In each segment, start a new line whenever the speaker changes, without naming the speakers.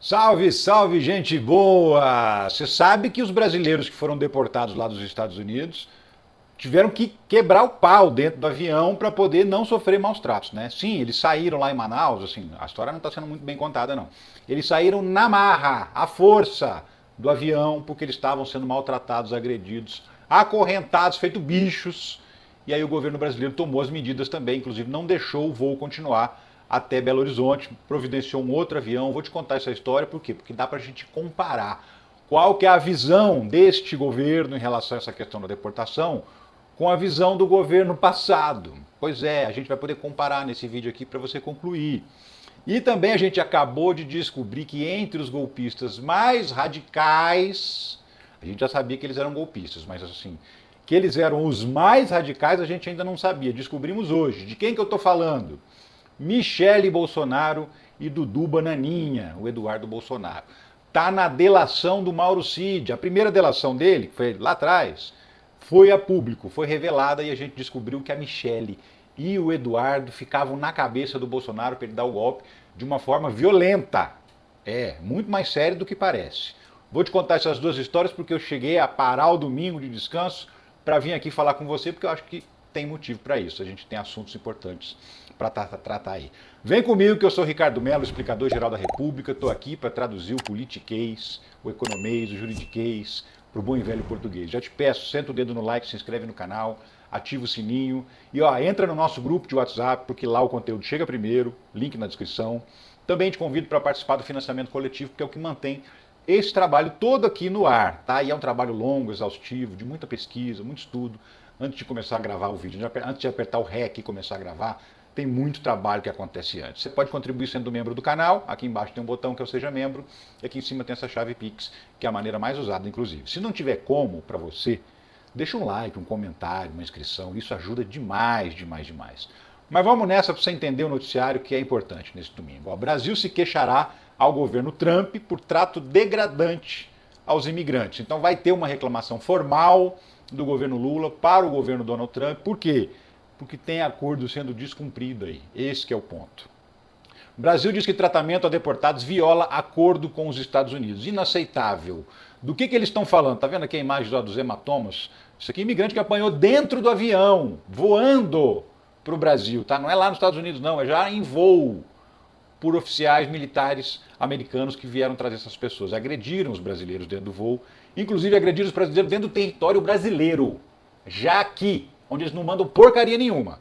Salve, salve, gente boa! Você sabe que os brasileiros que foram deportados lá dos Estados Unidos tiveram que quebrar o pau dentro do avião para poder não sofrer maus tratos, né? Sim, eles saíram lá em Manaus, assim, a história não está sendo muito bem contada, não. Eles saíram na marra, à força do avião, porque eles estavam sendo maltratados, agredidos, acorrentados, feito bichos. E aí o governo brasileiro tomou as medidas também, inclusive não deixou o voo continuar até Belo Horizonte, providenciou um outro avião. Vou te contar essa história, por quê? Porque dá para a gente comparar qual que é a visão deste governo em relação a essa questão da deportação com a visão do governo passado. Pois é, a gente vai poder comparar nesse vídeo aqui para você concluir. E também a gente acabou de descobrir que entre os golpistas mais radicais, a gente já sabia que eles eram golpistas, mas assim, que eles eram os mais radicais a gente ainda não sabia. Descobrimos hoje. De quem que eu estou falando? Michele Bolsonaro e Dudu Bananinha, o Eduardo Bolsonaro. Tá na delação do Mauro Cid. A primeira delação dele, que foi lá atrás, foi a público, foi revelada e a gente descobriu que a Michele e o Eduardo ficavam na cabeça do Bolsonaro para ele dar o golpe de uma forma violenta. É, muito mais sério do que parece. Vou te contar essas duas histórias porque eu cheguei a parar o domingo de descanso para vir aqui falar com você, porque eu acho que tem motivo para isso. A gente tem assuntos importantes para tratar aí. Vem comigo que eu sou Ricardo Mello, explicador geral da República. Estou aqui para traduzir o politiquês, o economês, o juridiquês para o bom e velho português. Já te peço, senta o dedo no like, se inscreve no canal, ativa o sininho e ó, entra no nosso grupo de WhatsApp, porque lá o conteúdo chega primeiro, link na descrição. Também te convido para participar do financiamento coletivo, porque é o que mantém esse trabalho todo aqui no ar, tá? E é um trabalho longo, exaustivo, de muita pesquisa, muito estudo. Antes de começar a gravar o vídeo, antes de apertar o REC e começar a gravar, tem muito trabalho que acontece antes. Você pode contribuir sendo membro do canal, aqui embaixo tem um botão que é o Seja Membro, e aqui em cima tem essa chave Pix, que é a maneira mais usada, inclusive. Se não tiver como para você, deixa um like, um comentário, uma inscrição, isso ajuda demais, demais, demais. Mas vamos nessa para você entender o noticiário que é importante nesse domingo. O Brasil se queixará ao governo Trump por trato degradante aos imigrantes. Então vai ter uma reclamação formal do governo Lula para o governo Donald Trump. Por quê? Porque tem acordo sendo descumprido aí. Esse que é o ponto. O Brasil diz que tratamento a deportados viola acordo com os Estados Unidos. Inaceitável. Do que eles estão falando? Está vendo aqui a imagem dos hematomas? Isso aqui é imigrante que apanhou dentro do avião, voando para o Brasil, tá? Não é lá nos Estados Unidos, não, é já em voo por oficiais militares americanos que vieram trazer essas pessoas. Agrediram os brasileiros dentro do voo, inclusive agrediram os brasileiros dentro do território brasileiro, já aqui, onde eles não mandam porcaria nenhuma.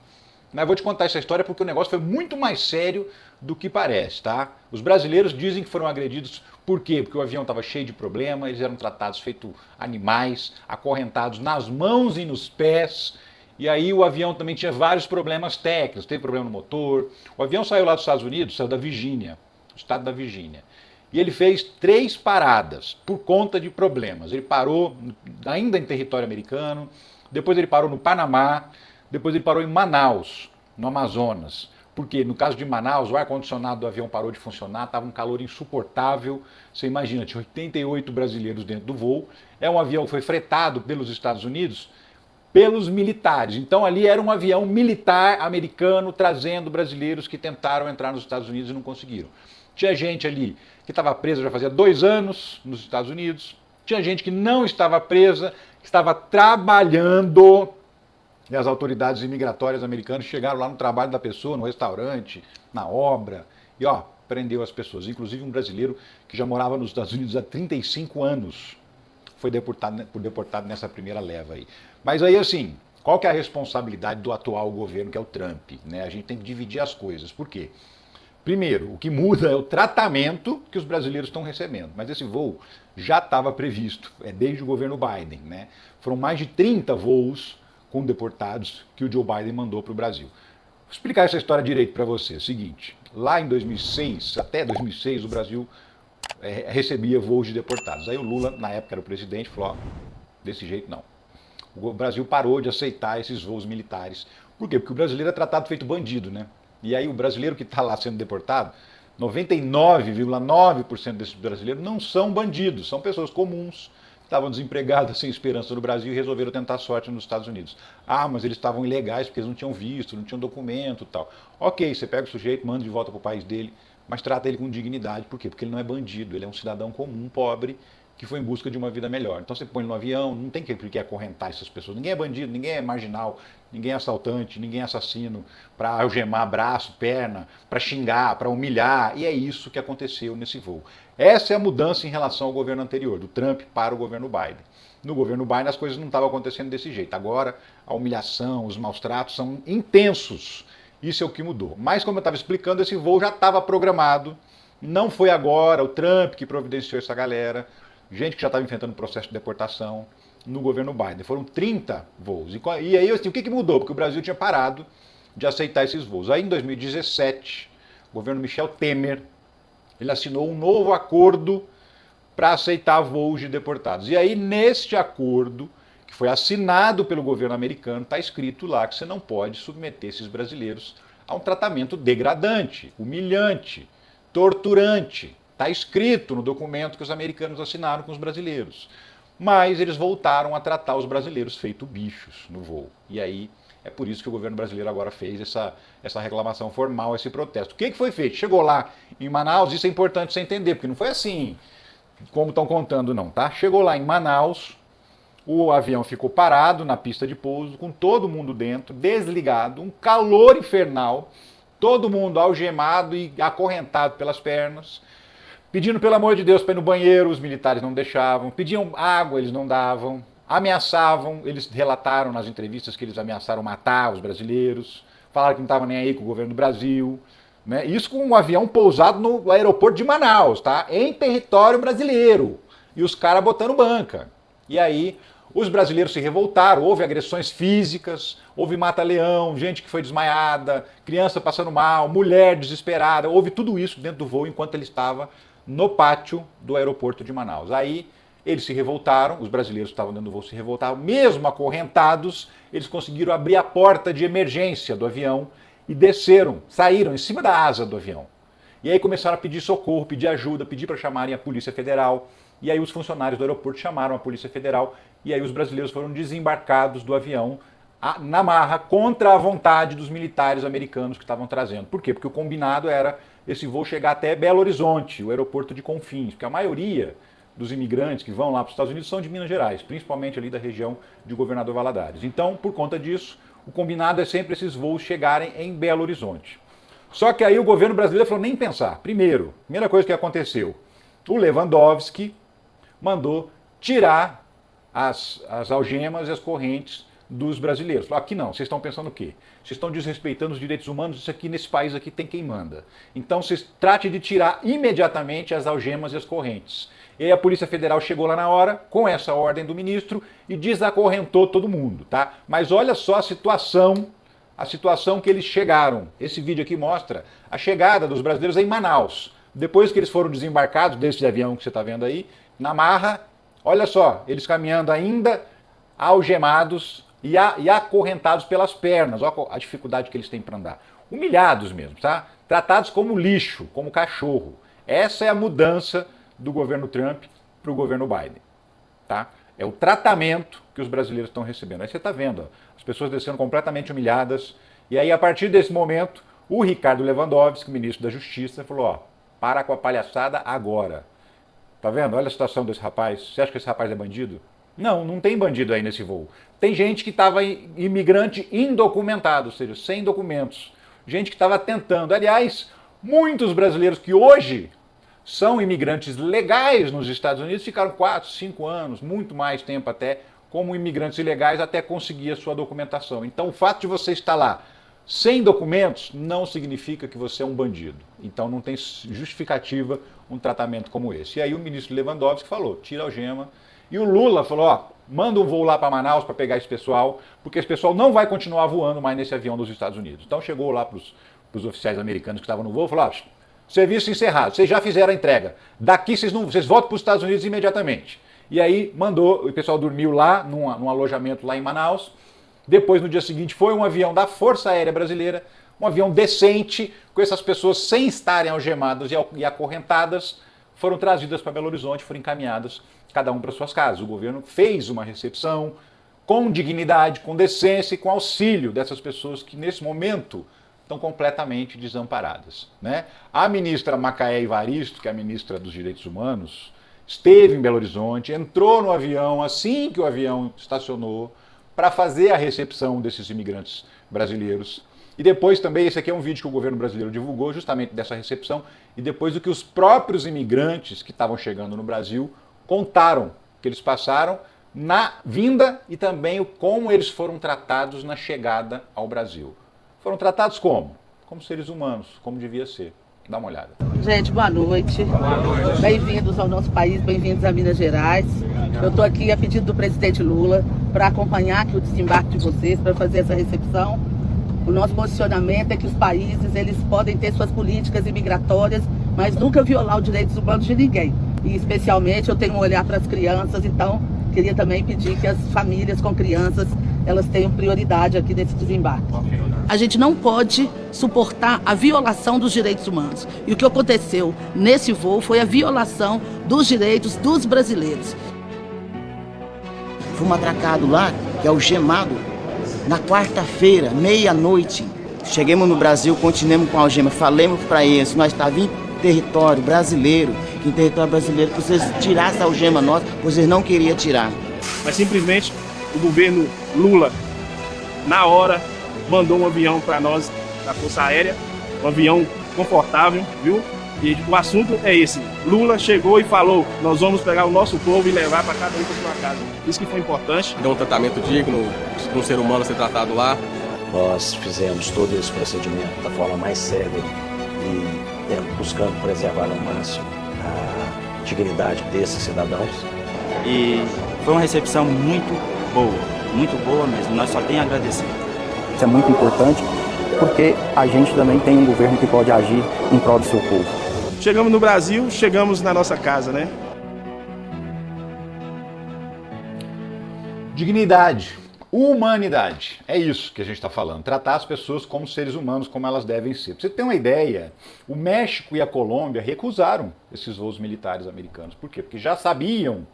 Mas vou te contar essa história porque o negócio foi muito mais sério do que parece, tá? Os brasileiros dizem que foram agredidos por quê? Porque o avião estava cheio de problemas, eles eram tratados feito animais, acorrentados nas mãos e nos pés. E aí o avião também tinha vários problemas técnicos, teve problema no motor. O avião saiu lá dos Estados Unidos, saiu da Virgínia, estado da Virgínia. E ele fez 3 paradas por conta de problemas. Ele parou ainda em território americano, depois ele parou no Panamá, depois ele parou em Manaus, no Amazonas. Porque no caso de Manaus, o ar-condicionado do avião parou de funcionar, estava um calor insuportável. Você imagina, tinha 88 brasileiros dentro do voo. É um avião que foi fretado pelos Estados Unidos, pelos militares. Então ali era um avião militar americano trazendo brasileiros que tentaram entrar nos Estados Unidos e não conseguiram. Tinha gente ali que estava presa já fazia 2 anos nos Estados Unidos. Tinha gente que não estava presa, que estava trabalhando. E as autoridades imigratórias americanas chegaram lá no trabalho da pessoa, no restaurante, na obra, e ó, prendeu as pessoas. Inclusive um brasileiro que já morava nos Estados Unidos há 35 anos foi deportado nessa primeira leva aí. Mas aí assim, qual que é a responsabilidade do atual governo, que é o Trump? Né? A gente tem que dividir as coisas. Por quê? Primeiro, o que muda é o tratamento que os brasileiros estão recebendo. Mas esse voo já estava previsto, é desde o governo Biden. Né? Foram mais de 30 voos com deportados que o Joe Biden mandou para o Brasil. Vou explicar essa história direito para você. É o seguinte, lá em 2006, até 2006, o Brasil recebia voos de deportados. Aí o Lula, na época era o presidente, falou, ó, desse jeito não. O Brasil parou de aceitar esses voos militares. Por quê? Porque o brasileiro é tratado feito bandido, né? E aí o brasileiro que está lá sendo deportado, 99,9% desses brasileiros não são bandidos, são pessoas comuns, estavam desempregados, sem esperança no Brasil e resolveram tentar sorte nos Estados Unidos. Ah, mas eles estavam ilegais porque eles não tinham visto, não tinham documento e tal. Ok, você pega o sujeito, manda de volta para o país dele, mas trata ele com dignidade. Por quê? Porque ele não é bandido, ele é um cidadão comum, pobre, que foi em busca de uma vida melhor. Então você põe ele no avião, não tem que acorrentar essas pessoas. Ninguém é bandido, ninguém é marginal, ninguém é assaltante, ninguém é assassino para algemar braço, perna, para xingar, para humilhar. E é isso que aconteceu nesse voo. Essa é a mudança em relação ao governo anterior, do Trump para o governo Biden. No governo Biden as coisas não estavam acontecendo desse jeito. Agora a humilhação, os maus tratos são intensos. Isso é o que mudou. Mas como eu estava explicando, esse voo já estava programado. Não foi agora o Trump que providenciou essa galera. Gente que já estava enfrentando o processo de deportação no governo Biden. Foram 30 voos. E aí, assim, o que mudou? Porque o Brasil tinha parado de aceitar esses voos. Aí, em 2017, o governo Michel Temer, ele assinou um novo acordo para aceitar voos de deportados. E aí, neste acordo, que foi assinado pelo governo americano, está escrito lá que você não pode submeter esses brasileiros a um tratamento degradante, humilhante, torturante. Está escrito no documento que os americanos assinaram com os brasileiros. Mas eles voltaram a tratar os brasileiros feito bichos no voo. E aí é por isso que o governo brasileiro agora fez essa reclamação formal, esse protesto. O que foi feito? Chegou lá em Manaus, isso é importante você entender, porque não foi assim como estão contando não, tá? Chegou lá em Manaus, o avião ficou parado na pista de pouso, com todo mundo dentro, desligado, um calor infernal, todo mundo algemado e acorrentado pelas pernas, pedindo pelo amor de Deus para ir no banheiro, os militares não deixavam, pediam água, eles não davam, ameaçavam, eles relataram nas entrevistas que eles ameaçaram matar os brasileiros, falaram que não estavam nem aí com o governo do Brasil, né? Isso com um avião pousado no aeroporto de Manaus, tá? Em território brasileiro, e os caras botando banca. E aí os brasileiros se revoltaram, houve agressões físicas, houve mata-leão, gente que foi desmaiada, criança passando mal, mulher desesperada, houve tudo isso dentro do voo enquanto ele estava no pátio do aeroporto de Manaus. Aí eles se revoltaram, os brasileiros que estavam dentro do voo se revoltaram, mesmo acorrentados, eles conseguiram abrir a porta de emergência do avião e desceram, saíram em cima da asa do avião. E aí começaram a pedir socorro, pedir ajuda, pedir para chamarem a Polícia Federal. E aí os funcionários do aeroporto chamaram a Polícia Federal e aí os brasileiros foram desembarcados do avião na marra contra a vontade dos militares americanos que estavam trazendo. Por quê? Porque o combinado era esse voo chegar até Belo Horizonte, o aeroporto de Confins, porque a maioria dos imigrantes que vão lá para os Estados Unidos são de Minas Gerais, principalmente ali da região de Governador Valadares. Então, por conta disso, o combinado é sempre esses voos chegarem em Belo Horizonte. Só que aí o governo brasileiro falou nem pensar. Primeira coisa que aconteceu, o Lewandowski mandou tirar as algemas e as correntes dos brasileiros. Falou, aqui não, vocês estão pensando o quê? Vocês estão desrespeitando os direitos humanos, isso aqui nesse país aqui tem quem manda. Então vocês tratem de tirar imediatamente as algemas e as correntes. E aí a Polícia Federal chegou lá na hora, com essa ordem do ministro, e desacorrentou todo mundo, tá? Mas olha só a situação que eles chegaram. Esse vídeo aqui mostra a chegada dos brasileiros em Manaus. Depois que eles foram desembarcados desse avião que você está vendo aí, na marra, olha só, eles caminhando ainda algemados e acorrentados pelas pernas. Olha a dificuldade que eles têm para andar. Humilhados mesmo, tá? Tratados como lixo, como cachorro. Essa é a mudança do governo Trump para o governo Biden, tá? É o tratamento que os brasileiros estão recebendo. Aí você está vendo, ó, as pessoas descendo completamente humilhadas. E aí, a partir desse momento, o Ricardo Lewandowski, ministro da Justiça, falou, ó, para com a palhaçada agora. Tá vendo? Olha a situação desse rapaz. Você acha que esse rapaz é bandido? Não, não tem bandido aí nesse voo. Tem gente que estava imigrante indocumentado, ou seja, sem documentos. Gente que estava tentando. Aliás, muitos brasileiros que hoje são imigrantes legais nos Estados Unidos ficaram 4, 5 anos, muito mais tempo até, como imigrantes ilegais até conseguir a sua documentação. Então o fato de você estar lá sem documentos não significa que você é um bandido. Então não tem justificativa um tratamento como esse. E aí o ministro Lewandowski falou, tira a algema. E o Lula falou, ó, manda um voo lá para Manaus para pegar esse pessoal, porque esse pessoal não vai continuar voando mais nesse avião dos Estados Unidos. Então chegou lá para os oficiais americanos que estavam no voo e falou, ó, serviço encerrado, vocês já fizeram a entrega. Daqui vocês voltam para os Estados Unidos imediatamente. E aí mandou, o pessoal dormiu lá, num alojamento lá em Manaus. Depois, no dia seguinte, foi um avião da Força Aérea Brasileira, um avião decente, com essas pessoas sem estarem algemadas e acorrentadas, foram trazidas para Belo Horizonte, foram encaminhadas cada um para suas casas. O governo fez uma recepção com dignidade, com decência e com auxílio dessas pessoas que nesse momento estão completamente desamparadas, né? A ministra Macaé Evaristo, que é a ministra dos Direitos Humanos, esteve em Belo Horizonte, entrou no avião assim que o avião estacionou para fazer a recepção desses imigrantes brasileiros. E depois também, esse aqui é um vídeo que o governo brasileiro divulgou justamente dessa recepção e depois do que os próprios imigrantes que estavam chegando no Brasil contaram que eles passaram na vinda e também como eles foram tratados na chegada ao Brasil. Foram tratados como? Como seres humanos, como devia ser. Dá uma olhada.
Gente, boa noite. Bem-vindos ao nosso país, bem-vindos a Minas Gerais. Eu estou aqui a pedido do presidente Lula para acompanhar aqui o desembarque de vocês, para fazer essa recepção. O nosso posicionamento é que os países eles podem ter suas políticas imigratórias, mas nunca violar os direitos humanos de ninguém. E especialmente eu tenho um olhar para as crianças, então queria também pedir que as famílias com crianças elas tenham prioridade aqui nesse desembarque. A gente não pode suportar a violação dos direitos humanos. E o que aconteceu nesse voo foi a violação dos direitos dos brasileiros.
Fomos atracados lá, que é o Gemado, na quarta-feira, meia-noite. Chegamos no Brasil, continuamos com a algema, falamos para eles, nós estávamos em território brasileiro, que em território brasileiro, que vocês tirassem a algema nossa, vocês não queriam tirar.
Mas simplesmente o governo Lula, na hora, mandou um avião para nós, da Força Aérea, um avião confortável, viu? E o assunto é esse. Lula chegou e falou, nós vamos pegar o nosso povo e levar para cada um para sua casa. Isso que foi importante.
Deu um tratamento digno de um ser humano ser tratado lá.
Nós fizemos todo esse procedimento da forma mais séria e buscando preservar ao máximo a dignidade desses cidadãos.
E foi uma recepção muito boa mesmo. Nós só temos a agradecer.
Isso é muito importante porque a gente também tem um governo que pode agir em prol do seu povo.
Chegamos no Brasil, chegamos na nossa casa, né?
Dignidade, humanidade, é isso que a gente está falando. Tratar as pessoas como seres humanos, como elas devem ser. Pra você ter uma ideia, o México e a Colômbia recusaram esses voos militares americanos. Por quê? Porque já sabiam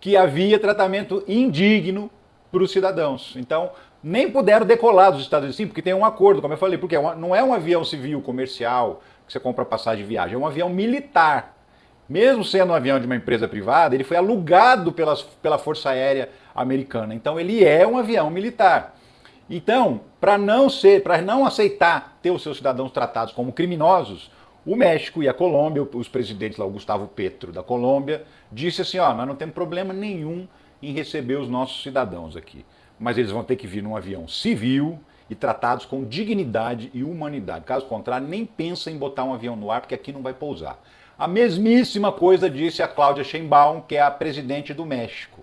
que havia tratamento indigno para os cidadãos. Então, nem puderam decolar dos Estados Unidos, sim, porque tem um acordo, como eu falei, porque não é um avião civil comercial que você compra passagem de viagem, é um avião militar. Mesmo sendo um avião de uma empresa privada, ele foi alugado pela Força Aérea Americana. Então ele é um avião militar. Então, para não aceitar ter os seus cidadãos tratados como criminosos, o México e a Colômbia, os presidentes lá, o Gustavo Petro da Colômbia, disse assim, ó, nós não temos problema nenhum em receber os nossos cidadãos aqui. Mas eles vão ter que vir num avião civil e tratados com dignidade e humanidade. Caso contrário, nem pensa em botar um avião no ar, porque aqui não vai pousar. A mesmíssima coisa disse a Cláudia Sheinbaum, que é a presidente do México.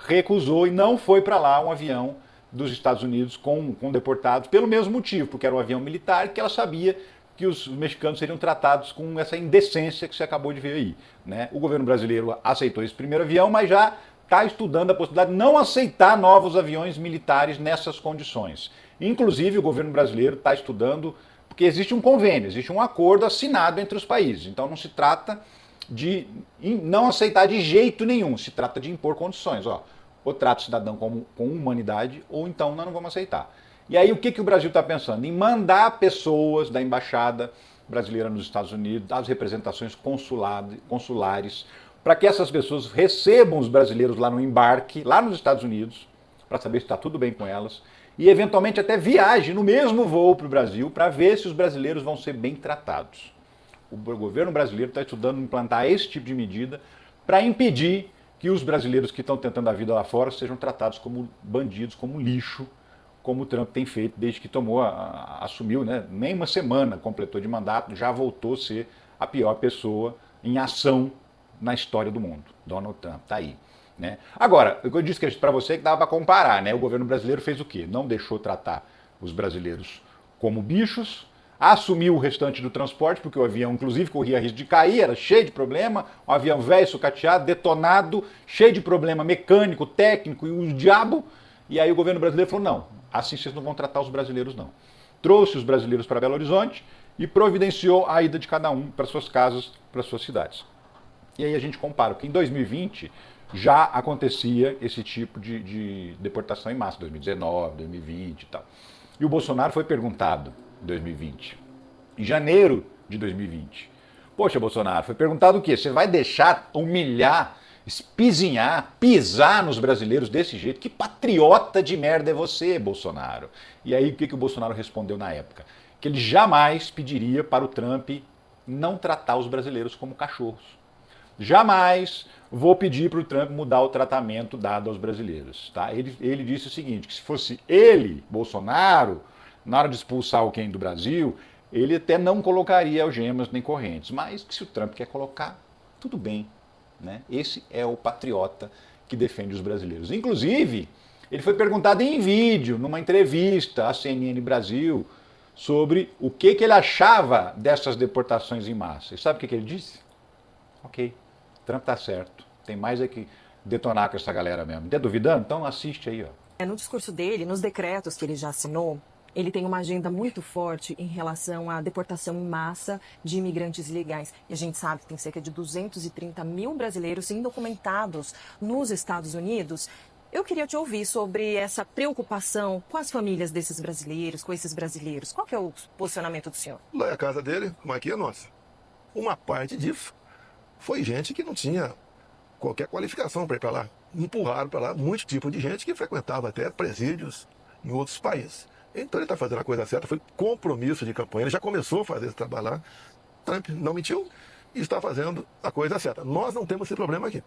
Recusou e não foi para lá um avião dos Estados Unidos com deportados, pelo mesmo motivo, porque era um avião militar que ela sabia que os mexicanos seriam tratados com essa indecência que você acabou de ver aí, né? O governo brasileiro aceitou esse primeiro avião, mas já está estudando a possibilidade de não aceitar novos aviões militares nessas condições. Inclusive, o governo brasileiro está estudando, porque existe um convênio, existe um acordo assinado entre os países. Então não se trata de não aceitar de jeito nenhum, se trata de impor condições. Ó, ou trata o cidadão com humanidade, ou então nós não vamos aceitar. E aí o que o Brasil está pensando? Em mandar pessoas da embaixada brasileira nos Estados Unidos, das representações consulares, para que essas pessoas recebam os brasileiros lá no embarque, lá nos Estados Unidos, para saber se está tudo bem com elas, e eventualmente até viaje no mesmo voo para o Brasil, para ver se os brasileiros vão ser bem tratados. O governo brasileiro está estudando implantar esse tipo de medida para impedir que os brasileiros que estão tentando a vida lá fora sejam tratados como bandidos, como lixo, como o Trump tem feito desde que assumiu, né? Nem uma semana completou de mandato, já voltou a ser a pior pessoa em ação na história do mundo. Donald Trump, tá aí. Né? Agora, eu disse para você que dava para comparar, né? O governo brasileiro fez o quê? Não deixou tratar os brasileiros como bichos, assumiu o restante do transporte, porque o avião, inclusive, corria risco de cair, era cheio de problema, um avião velho, sucateado, detonado, cheio de problema mecânico, técnico e o diabo. E aí o governo brasileiro falou, não, assim vocês não vão tratar os brasileiros, não. Trouxe os brasileiros para Belo Horizonte e providenciou a ida de cada um para suas casas, para suas cidades. E aí a gente compara, que em 2020 já acontecia esse tipo de deportação em massa, 2019, 2020 e tal. E o Bolsonaro foi perguntado, de 2020. Em janeiro de 2020. Poxa, Bolsonaro, foi perguntado o quê? Você vai deixar humilhar, espizinhar, pisar nos brasileiros desse jeito? Que patriota de merda é você, Bolsonaro? E aí o que o Bolsonaro respondeu na época? Que ele jamais pediria para o Trump não tratar os brasileiros como cachorros. Jamais vou pedir para o Trump mudar o tratamento dado aos brasileiros. Tá? Ele disse o seguinte, que se fosse ele, Bolsonaro, na hora de expulsar alguém do Brasil, ele até não colocaria algemas nem correntes, mas que se o Trump quer colocar, tudo bem. Né? Esse é o patriota que defende os brasileiros. Inclusive, ele foi perguntado em vídeo, numa entrevista à CNN Brasil, sobre o que ele achava dessas deportações em massa. E sabe o que ele disse? Ok, Trump tá certo. Tem mais é que detonar com essa galera mesmo. Tá duvidando? Então assiste aí, ó.
No discurso dele, nos decretos que ele já assinou, ele tem uma agenda muito forte em relação à deportação em massa de imigrantes ilegais. E a gente sabe que tem cerca de 230 mil brasileiros indocumentados nos Estados Unidos. Eu queria te ouvir sobre essa preocupação com as famílias desses brasileiros, com esses brasileiros. Qual que é o posicionamento do senhor?
Lá é a casa dele, como aqui é a nossa. Uma parte disso foi gente que não tinha qualquer qualificação para ir para lá. Empurraram para lá muito tipo de gente que frequentava até presídios em outros países. Então ele está fazendo a coisa certa, foi compromisso de campanha, ele já começou a fazer esse trabalho lá. Trump não mentiu e está fazendo a coisa certa. Nós não temos esse problema aqui.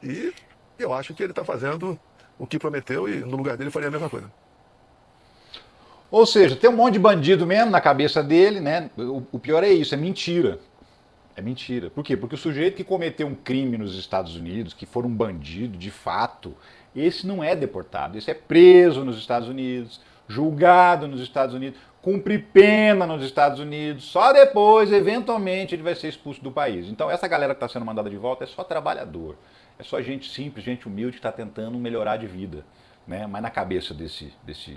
E eu acho que ele está fazendo o que prometeu e no lugar dele faria a mesma coisa.
Ou seja, tem um monte de bandido mesmo na cabeça dele, né? O pior é isso, é mentira. É mentira. Por quê? Porque o sujeito que cometeu um crime nos Estados Unidos, que for um bandido de fato, esse não é deportado, esse é preso nos Estados Unidos, julgado nos Estados Unidos, cumpre pena nos Estados Unidos, só depois, eventualmente, ele vai ser expulso do país. Então essa galera que está sendo mandada de volta é só trabalhador, é só gente simples, gente humilde que está tentando melhorar de vida. Né? Mas na cabeça desse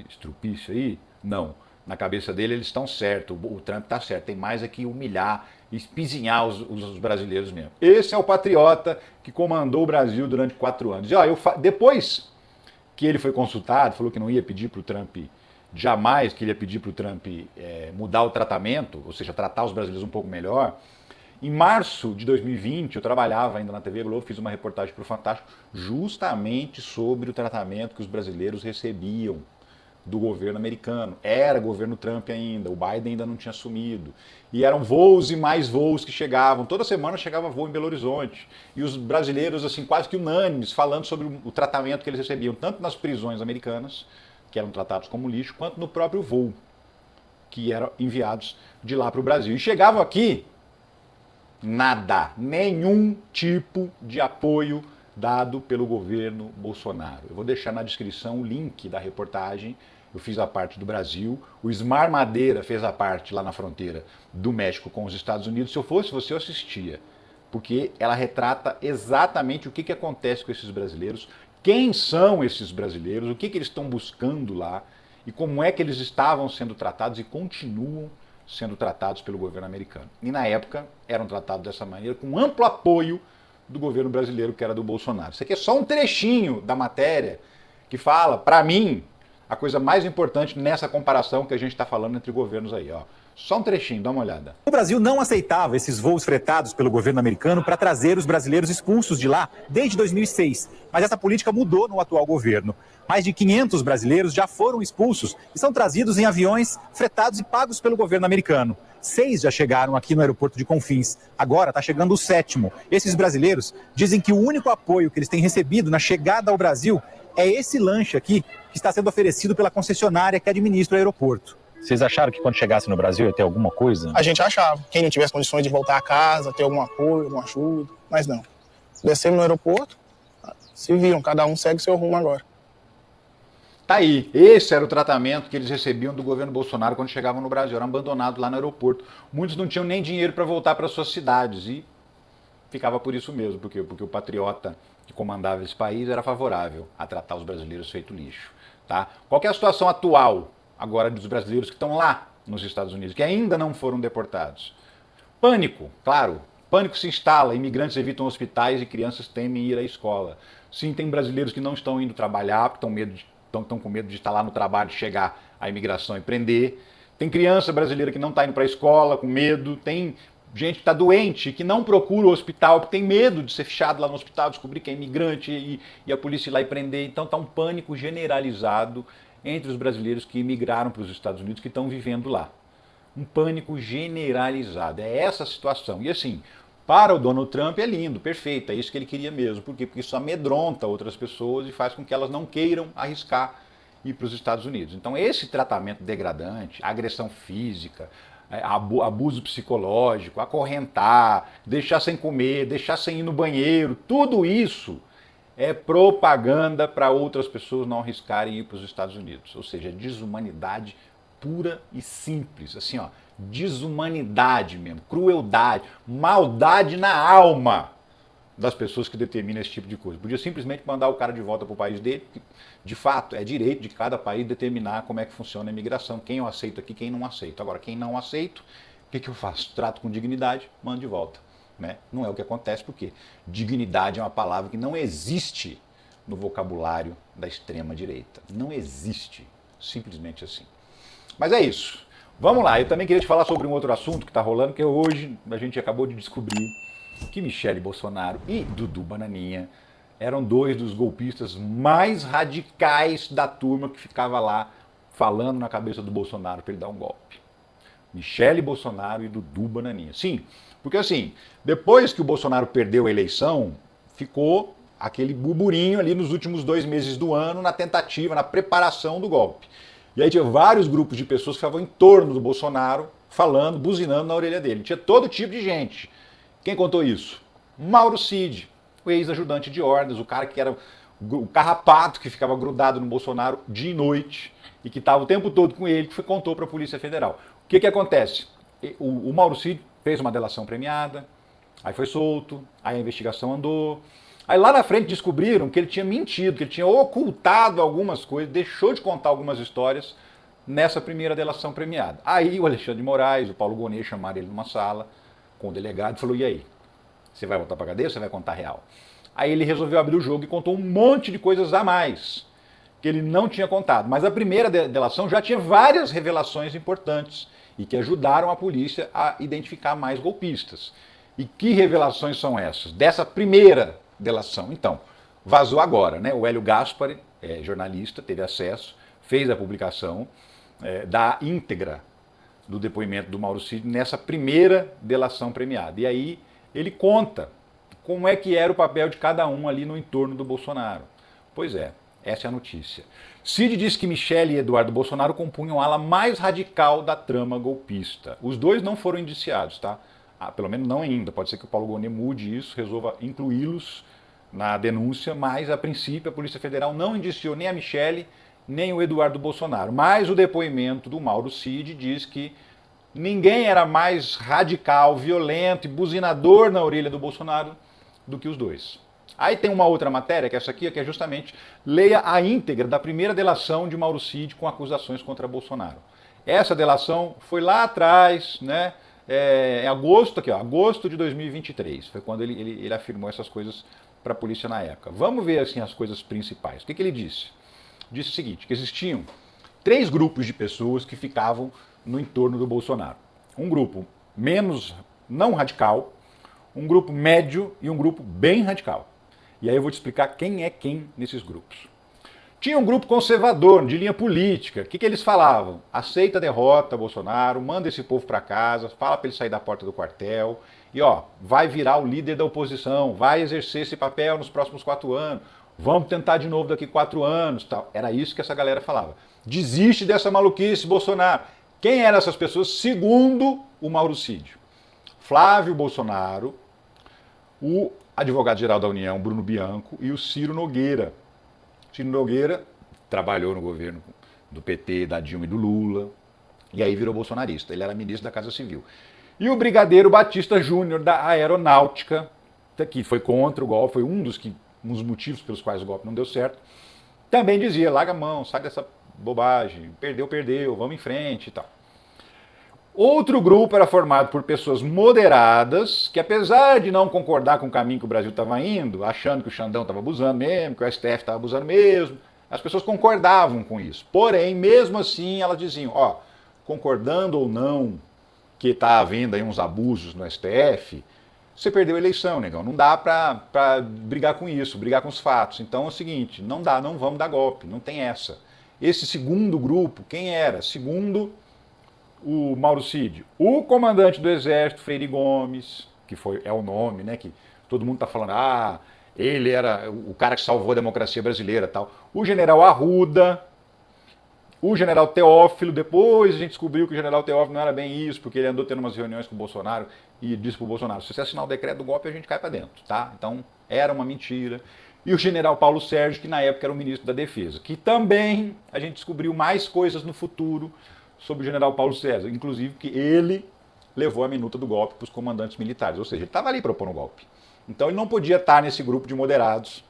estrupício aí, não. Na cabeça dele eles estão certos, o Trump está certo, tem mais é que humilhar, espizinhar os brasileiros mesmo. Esse é o patriota que comandou o Brasil durante 4 anos. E, ó, depois que ele foi consultado, falou que não ia pedir para o Trump, jamais que ele ia pedir para o Trump mudar o tratamento, ou seja, tratar os brasileiros um pouco melhor. Em março de 2020, eu trabalhava ainda na TV Globo, fiz uma reportagem para o Fantástico justamente sobre o tratamento que os brasileiros recebiam do governo americano. Era governo Trump ainda, o Biden ainda não tinha assumido. E eram voos e mais voos que chegavam. Toda semana chegava voo em Belo Horizonte. E os brasileiros, assim, quase que unânimes, falando sobre o tratamento que eles recebiam, tanto nas prisões americanas, que eram tratados como lixo, quanto no próprio voo, que eram enviados de lá para o Brasil. E chegavam aqui, nada, nenhum tipo de apoio dado pelo governo Bolsonaro. Eu vou deixar na descrição o link da reportagem. Eu fiz a parte do Brasil, o Ismar Madeira fez a parte lá na fronteira do México com os Estados Unidos. Se eu fosse você, eu assistia, porque ela retrata exatamente o que acontece com esses brasileiros, quem são esses brasileiros, o que eles estão buscando lá e como é que eles estavam sendo tratados e continuam sendo tratados pelo governo americano. E na época eram tratados dessa maneira, com amplo apoio do governo brasileiro, que era do Bolsonaro. Isso aqui é só um trechinho da matéria que fala, para mim, a coisa mais importante nessa comparação que a gente está falando entre governos aí. Ó. Só um trechinho, dá uma olhada.
O Brasil não aceitava esses voos fretados pelo governo americano para trazer os brasileiros expulsos de lá desde 2006. Mas essa política mudou no atual governo. Mais de 500 brasileiros já foram expulsos e são trazidos em aviões fretados e pagos pelo governo americano. 6 já chegaram aqui no aeroporto de Confins. Agora está chegando o 7º. Esses brasileiros dizem que o único apoio que eles têm recebido na chegada ao Brasil é esse lanche aqui, que está sendo oferecido pela concessionária que administra o aeroporto. Vocês acharam que quando chegasse no Brasil ia ter alguma coisa?
A gente achava. Quem não tivesse condições de voltar a casa, ter algum apoio, alguma ajuda, mas não. Descemos no aeroporto, se viram, cada um segue seu rumo agora.
Tá aí, esse era o tratamento que eles recebiam do governo Bolsonaro quando chegavam no Brasil, eram abandonados lá no aeroporto. Muitos não tinham nem dinheiro para voltar para suas cidades e ficava por isso mesmo, porque o patriota que comandava esse país era favorável a tratar os brasileiros feito lixo. Tá? Qual que é a situação atual agora dos brasileiros que estão lá nos Estados Unidos, que ainda não foram deportados? Pânico, claro, pânico se instala, imigrantes evitam hospitais e crianças temem ir à escola. Sim, tem brasileiros que não estão indo trabalhar, porque estão com medo de estar lá no trabalho, chegar a imigração e prender. Tem criança brasileira que não está indo para a escola com medo, tem gente que está doente, que não procura o hospital, porque tem medo de ser fichado lá no hospital, descobrir que é imigrante e a polícia ir lá e prender. Então está um pânico generalizado entre os brasileiros que imigraram para os Estados Unidos, que estão vivendo lá. Um pânico generalizado. É essa a situação. E assim, para o Donald Trump é lindo, perfeito, é isso que ele queria mesmo. Por quê? Porque isso amedronta outras pessoas e faz com que elas não queiram arriscar ir para os Estados Unidos. Então esse tratamento degradante, agressão física, abuso psicológico, acorrentar, deixar sem comer, deixar sem ir no banheiro, tudo isso é propaganda para outras pessoas não arriscarem ir para os Estados Unidos. Ou seja, desumanidade pura e simples, assim, ó, desumanidade mesmo, crueldade, maldade na alma das pessoas que determinam esse tipo de coisa. Podia simplesmente mandar o cara de volta para o país dele, porque, de fato, é direito de cada país determinar como é que funciona a imigração, quem eu aceito aqui, quem não aceito. Agora, quem não aceito, o que eu faço? Trato com dignidade, mando de volta. Né? Não é o que acontece, porque dignidade é uma palavra que não existe no vocabulário da extrema-direita. Não existe, simplesmente assim. Mas é isso. Vamos lá, eu também queria te falar sobre um outro assunto que está rolando, que hoje a gente acabou de descobrir que Michele Bolsonaro e Dudu Bananinha eram dois dos golpistas mais radicais da turma que ficava lá falando na cabeça do Bolsonaro para ele dar um golpe. Michele Bolsonaro e Dudu Bananinha. Sim, porque assim, depois que o Bolsonaro perdeu a eleição, ficou aquele burburinho ali nos últimos 2 meses do ano na tentativa, na preparação do golpe. E aí tinha vários grupos de pessoas que estavam em torno do Bolsonaro, falando, buzinando na orelha dele. Tinha todo tipo de gente. Quem contou isso? Mauro Cid, o ex-ajudante de ordens, o cara que era o carrapato que ficava grudado no Bolsonaro dia e noite e que estava o tempo todo com ele, que contou para a Polícia Federal. O que acontece? O Mauro Cid fez uma delação premiada, aí foi solto, aí a investigação andou. Aí lá na frente descobriram que ele tinha mentido, que ele tinha ocultado algumas coisas, deixou de contar algumas histórias nessa primeira delação premiada. Aí o Alexandre de Moraes, o Paulo Gonet chamaram ele numa sala com o delegado e falou, e aí? Você vai voltar para a cadeia ou você vai contar a real? Aí ele resolveu abrir o jogo e contou um monte de coisas a mais que ele não tinha contado. Mas a primeira delação já tinha várias revelações importantes e que ajudaram a polícia a identificar mais golpistas. E que revelações são essas? Dessa primeira delação. Então, vazou agora, né? O Hélio Gaspari, jornalista, teve acesso, fez a publicação da íntegra do depoimento do Mauro Cid nessa primeira delação premiada. E aí ele conta como é que era o papel de cada um ali no entorno do Bolsonaro. Pois é, essa é a notícia. Cid disse que Michele e Eduardo Bolsonaro compunham a ala mais radical da trama golpista. Os dois não foram indiciados, tá? Pelo menos não ainda. Pode ser que o Paulo Gonet mude isso, resolva incluí-los na denúncia, mas a princípio a Polícia Federal não indiciou nem a Michele, nem o Eduardo Bolsonaro. Mas o depoimento do Mauro Cid diz que ninguém era mais radical, violento e buzinador na orelha do Bolsonaro do que os dois. Aí tem uma outra matéria, que é essa aqui, que é justamente leia a íntegra da primeira delação de Mauro Cid com acusações contra Bolsonaro. Essa delação foi lá atrás, né? Em agosto, aqui, ó, agosto de 2023, foi quando ele afirmou essas coisas para a polícia na época. Vamos ver assim as coisas principais. O que ele disse? Disse o seguinte, que existiam 3 grupos de pessoas que ficavam no entorno do Bolsonaro. Um grupo menos não radical, um grupo médio e um grupo bem radical. E aí eu vou te explicar quem é quem nesses grupos. Tinha um grupo conservador, de linha política. O que eles falavam? Aceita a derrota, Bolsonaro, manda esse povo para casa, fala para ele sair da porta do quartel e ó, vai virar o líder da oposição, vai exercer esse papel nos próximos 4 anos, vamos tentar de novo daqui 4 anos. Tal. Era isso que essa galera falava. Desiste dessa maluquice, Bolsonaro. Quem eram essas pessoas? Segundo o Mauro Cid. Flávio Bolsonaro, o advogado-geral da União, Bruno Bianco, e o Ciro Nogueira. Ciro Nogueira trabalhou no governo do PT, da Dilma e do Lula, e aí virou bolsonarista. Ele era ministro da Casa Civil. E o brigadeiro Batista Júnior, da Aeronáutica, que foi contra o golpe, foi um dos motivos pelos quais o golpe não deu certo, também dizia, larga a mão, sai dessa bobagem, perdeu, vamos em frente e tal. Outro grupo era formado por pessoas moderadas, que apesar de não concordar com o caminho que o Brasil estava indo, achando que o Xandão estava abusando mesmo, que o STF estava abusando mesmo, as pessoas concordavam com isso. Porém, mesmo assim, elas diziam, ó, concordando ou não que está havendo aí uns abusos no STF, você perdeu a eleição, negão. Não dá para brigar com isso, brigar com os fatos. Então é o seguinte, não dá, não vamos dar golpe, não tem essa. Esse segundo grupo, quem era? Segundo o Mauro Cid, o comandante do Exército, Freire Gomes, que é o nome, né, que todo mundo está falando, ele era o cara que salvou a democracia brasileira, tal. O general Arruda, o general Teófilo, depois a gente descobriu que o general Teófilo não era bem isso, porque ele andou tendo umas reuniões com o Bolsonaro e disse para o Bolsonaro, se você assinar o decreto do golpe, a gente cai para dentro, tá? Então, era uma mentira. E o general Paulo Sérgio, que na época era o ministro da Defesa, que também a gente descobriu mais coisas no futuro sobre o general Paulo Sérgio, inclusive que ele levou a minuta do golpe para os comandantes militares, ou seja, ele estava ali propondo o golpe. Então ele não podia estar nesse grupo de moderados,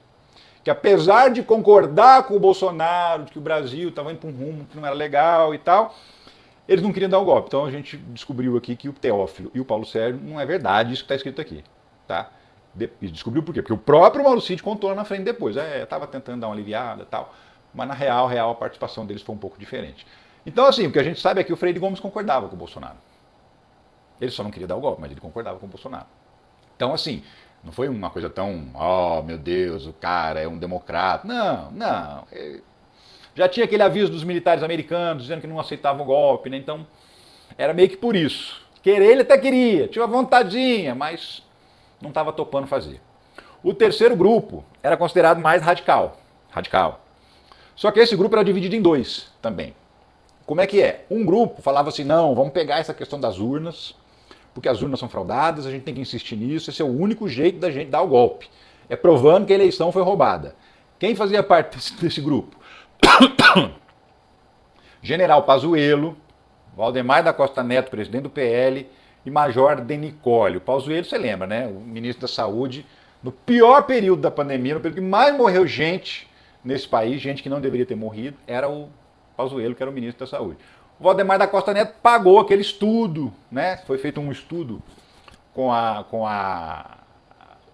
que apesar de concordar com o Bolsonaro, de que o Brasil estava indo para um rumo que não era legal e tal, eles não queriam dar o golpe. Então a gente descobriu aqui que o Teófilo e o Paulo Sérgio não é verdade isso que está escrito aqui, tá? E descobriu por quê? Porque o próprio Mauro Cid contou lá na frente depois. Estava tentando dar uma aliviada e tal, mas na real a participação deles foi um pouco diferente. Então assim, o que a gente sabe é que o Freire Gomes concordava com o Bolsonaro. Ele só não queria dar o golpe, mas ele concordava com o Bolsonaro. Então assim, não foi uma coisa tão, meu Deus, o cara é um democrata. Não. Já tinha aquele aviso dos militares americanos dizendo que não aceitavam o golpe, né? Então era meio que por isso. Querer ele até queria, tinha uma vontadezinha, mas não estava topando fazer. O terceiro grupo era considerado mais radical. Só que esse grupo era dividido em dois também. Como é que é? Um grupo falava assim, não, vamos pegar essa questão das urnas, porque as urnas são fraudadas, a gente tem que insistir nisso, esse é o único jeito da gente dar o golpe. É provando que a eleição foi roubada. Quem fazia parte desse grupo? General Pazuello, Valdemar da Costa Neto, presidente do PL, e Major Denicoli. O Pazuello, você lembra, né? O ministro da Saúde, no pior período da pandemia, no período que mais morreu gente nesse país, gente que não deveria ter morrido, era o Pazuello, que era o ministro da Saúde. O Valdemar da Costa Neto pagou aquele estudo, né? Foi feito um estudo com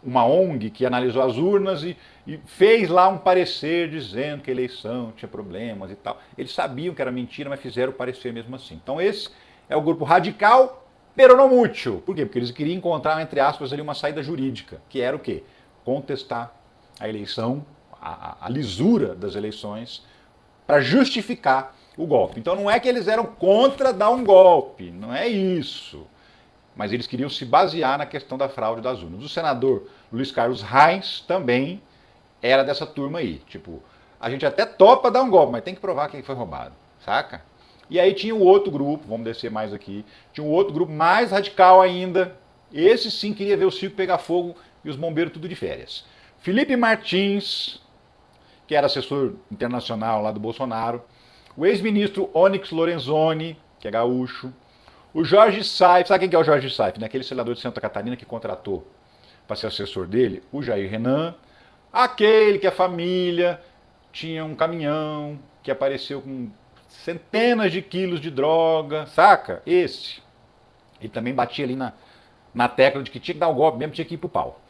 uma ONG que analisou as urnas e fez lá um parecer dizendo que a eleição tinha problemas e tal. Eles sabiam que era mentira, mas fizeram o parecer mesmo assim. Então esse é o grupo radical, pero não mútil. Por quê? Porque eles queriam encontrar, entre aspas, ali uma saída jurídica, que era o quê? Contestar a eleição, a lisura das eleições, para justificar o golpe. Então não é que eles eram contra dar um golpe, não é isso. Mas eles queriam se basear na questão da fraude das urnas. O senador Luiz Carlos Reis também era dessa turma aí. Tipo, a gente até topa dar um golpe, mas tem que provar que foi roubado, saca? E aí tinha o outro grupo, vamos descer mais aqui, tinha um outro grupo mais radical ainda. Esse sim queria ver o circo pegar fogo e os bombeiros tudo de férias. Felipe Martins, que era assessor internacional lá do Bolsonaro, o ex-ministro Onyx Lorenzoni, que é gaúcho, o Jorge Saif, sabe quem que é o Jorge Saif? Né? Aquele senador de Santa Catarina que contratou para ser assessor dele, o Jair Renan, aquele que a família tinha um caminhão que apareceu com centenas de quilos de droga, saca? Esse. Ele também batia ali na tecla de que tinha que dar um golpe mesmo, tinha que ir pro pau.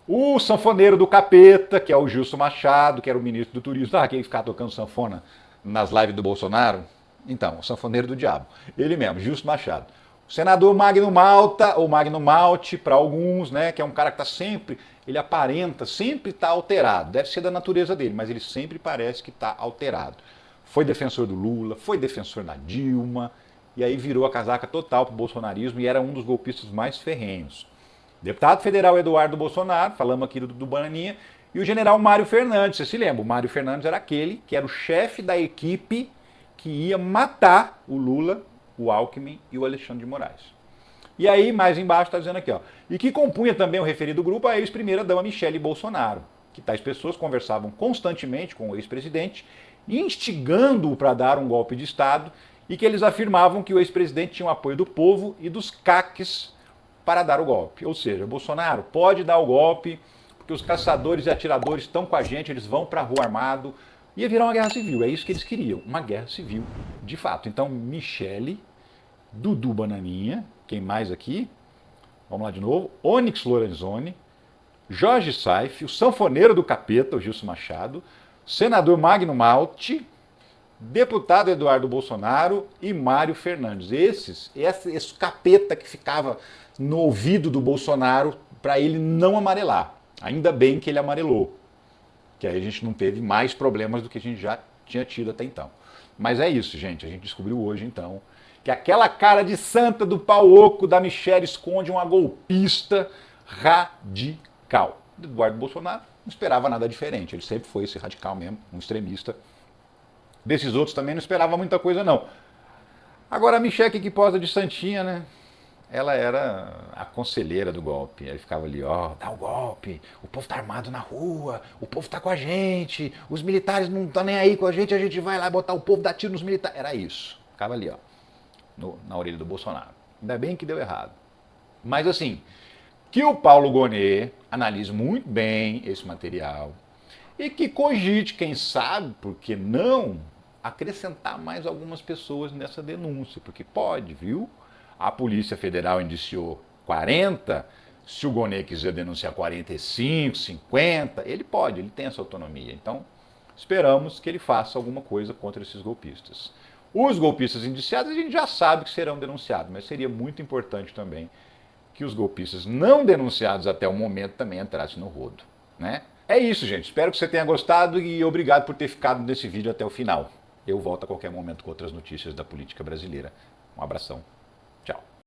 O sanfoneiro do capeta, que é o Gilson Machado, que era o ministro do turismo, aquele que ficava tocando sanfona nas lives do Bolsonaro. Então, o sanfoneiro do diabo. Ele mesmo, Gilson Machado. O senador Magno Malta, ou Magno Malte, para alguns, né, que é um cara que está sempre, ele aparenta, sempre está alterado. Deve ser da natureza dele, mas ele sempre parece que está alterado. Foi defensor do Lula, foi defensor da Dilma, e aí virou a casaca total para o bolsonarismo e era um dos golpistas mais ferrenhos. Deputado federal Eduardo Bolsonaro, falamos aqui do Bananinha, e o general Mário Fernandes, você se lembra? O Mário Fernandes era aquele que era o chefe da equipe que ia matar o Lula, o Alckmin e o Alexandre de Moraes. E aí, mais embaixo, está dizendo aqui, ó, e que compunha também o referido grupo a ex-primeira-dama Michele Bolsonaro, que tais pessoas conversavam constantemente com o ex-presidente, instigando-o para dar um golpe de Estado, e que eles afirmavam que o ex-presidente tinha o apoio do povo e dos CACs para dar o golpe. Ou seja, Bolsonaro pode dar o golpe, porque os caçadores e atiradores estão com a gente, eles vão para a rua armado, ia virar uma guerra civil, é isso que eles queriam, uma guerra civil de fato. Então, Michele, Dudu Bananinha, quem mais aqui? Vamos lá de novo, Onyx Lorenzoni, Jorge Saif, o sanfoneiro do capeta, o Gilson Machado, senador Magno Malte, deputado Eduardo Bolsonaro e Mário Fernandes. Esse capeta que ficava no ouvido do Bolsonaro para ele não amarelar. Ainda bem que ele amarelou, que aí a gente não teve mais problemas do que a gente já tinha tido até então. Mas é isso, gente. A gente descobriu hoje, então, que aquela cara de santa do pau oco da Michelle esconde uma golpista radical. Eduardo Bolsonaro não esperava nada diferente. Ele sempre foi esse radical mesmo, um extremista. Desses outros também não esperava muita coisa, não. Agora a Michelle que posa de santinha, né? Ela era a conselheira do golpe. Ele ficava ali, ó, dá o golpe, o povo tá armado na rua, o povo tá com a gente, os militares não estão nem aí com a gente vai lá botar o povo, dar tiro nos militares. Era isso. Ficava ali, ó, na orelha do Bolsonaro. Ainda bem que deu errado. Mas assim, que o Paulo Gonet analise muito bem esse material e que cogite, quem sabe, por que não, acrescentar mais algumas pessoas nessa denúncia, porque pode, viu? A Polícia Federal indiciou 40, se o Gonet quiser denunciar 45, 50, ele pode, ele tem essa autonomia. Então, esperamos que ele faça alguma coisa contra esses golpistas. Os golpistas indiciados a gente já sabe que serão denunciados, mas seria muito importante também que os golpistas não denunciados até o momento também entrassem no rodo, né? É isso, gente. Espero que você tenha gostado e obrigado por ter ficado nesse vídeo até o final. Eu volto a qualquer momento com outras notícias da política brasileira. Um abração. Tchau.